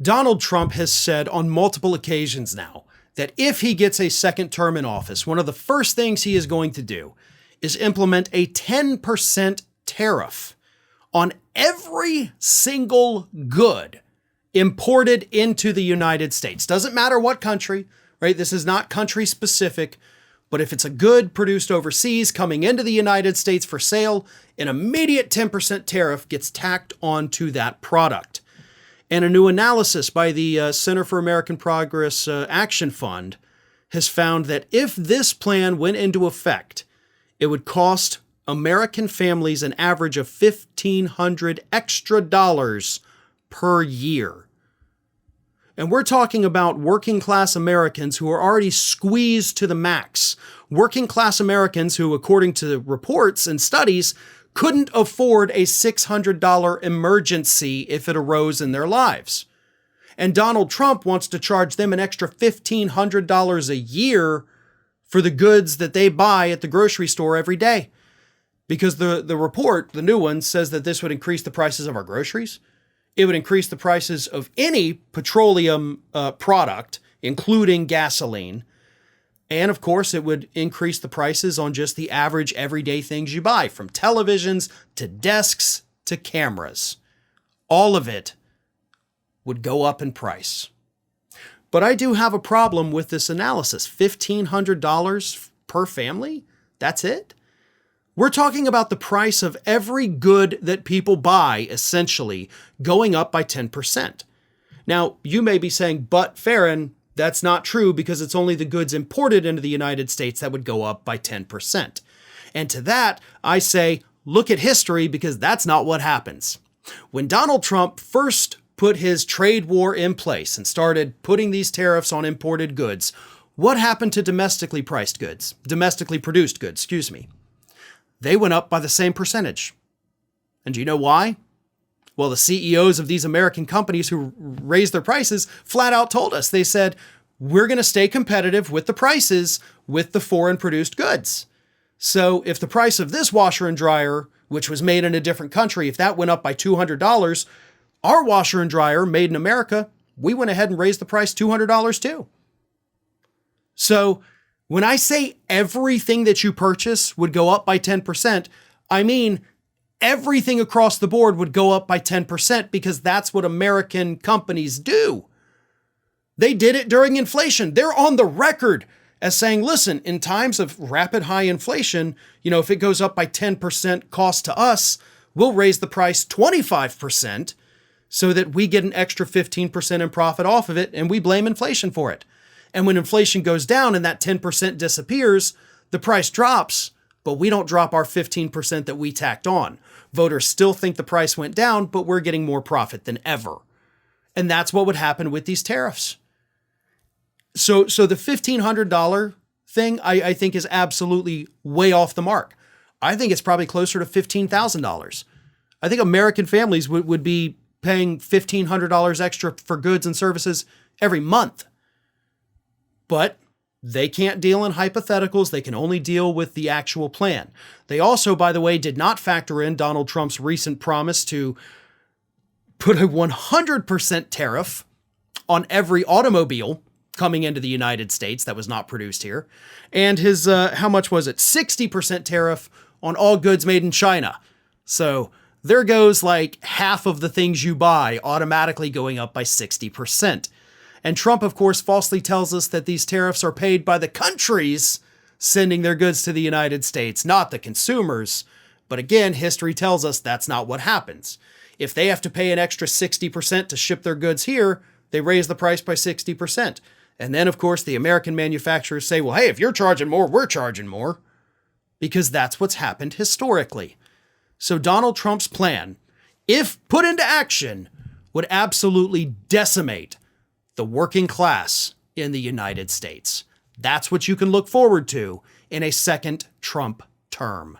Donald Trump has said on multiple occasions now that if he gets a second term in office, one of the first things he is going to do is implement a 10% tariff on every single good imported into the United States. Doesn't matter what country, right? This is not country specific, but if it's a good produced overseas coming into the United States for sale, an immediate 10% tariff gets tacked onto that product. And a new analysis by the Center for American Progress Action Fund has found that if this plan went into effect, it would cost American families an average of $1,500 extra per year. And we're talking about working class Americans who are already squeezed to the max. Working class Americans who, according to reports and studies, couldn't afford a $600 emergency if it arose in their lives. And Donald Trump wants to charge them an extra $1,500 a year for the goods that they buy at the grocery store every day. Because the report, the new one, says that this would increase the prices of our groceries. It would increase the prices of any petroleum product, including gasoline. And of course, it would increase the prices on just the average everyday things you buy, from televisions to desks to cameras. All of it would go up in price. But I do have a problem with this analysis. $1,500 per family? That's it? We're talking about the price of every good that people buy, essentially, going up by 10%. Now, you may be saying, but Farron, that's not true because it's only the goods imported into the United States that would go up by 10%. And to that, I say, look at history because that's not what happens. When Donald Trump first put his trade war in place and started putting these tariffs on imported goods, what happened to domestically produced goods? They went up by the same percentage. And do you know why? Well, the CEOs of these American companies who raised their prices flat out told us, they said, we're going to stay competitive with the prices with the foreign produced goods. So if the price of this washer and dryer, which was made in a different country, if that went up by $200, our washer and dryer made in America, we went ahead and raised the price $200 too. So when I say everything that you purchase would go up by 10%, I mean everything across the board would go up by 10% because that's what American companies do. They did it during inflation. They're on the record as saying, listen, in times of rapid high inflation, if it goes up by 10% cost to us, we'll raise the price 25% so that we get an extra 15% in profit off of it, and we blame inflation for it. And when inflation goes down and that 10% disappears, the price drops, but we don't drop our 15% that we tacked on. Voters still think the price went down, but we're getting more profit than ever. And that's what would happen with these tariffs. So the $1,500 thing, I think is absolutely way off the mark. I think it's probably closer to $15,000. I think American families would be paying $1,500 extra for goods and services every month. But they can't deal in hypotheticals. They can only deal with the actual plan. They also, by the way, did not factor in Donald Trump's recent promise to put a 100% tariff on every automobile coming into the United States that was not produced here. And his, how much was it? 60% tariff on all goods made in China. So there goes like half of the things you buy automatically going up by 60%. And Trump, of course, falsely tells us that these tariffs are paid by the countries sending their goods to the United States, not the consumers. But again, history tells us that's not what happens. If they have to pay an extra 60% to ship their goods here, they raise the price by 60%. And then, of course, the American manufacturers say, well, hey, if you're charging more, we're charging more. Because that's what's happened historically. So Donald Trump's plan, if put into action, would absolutely decimate the working class in the United States. That's what you can look forward to in a second Trump term.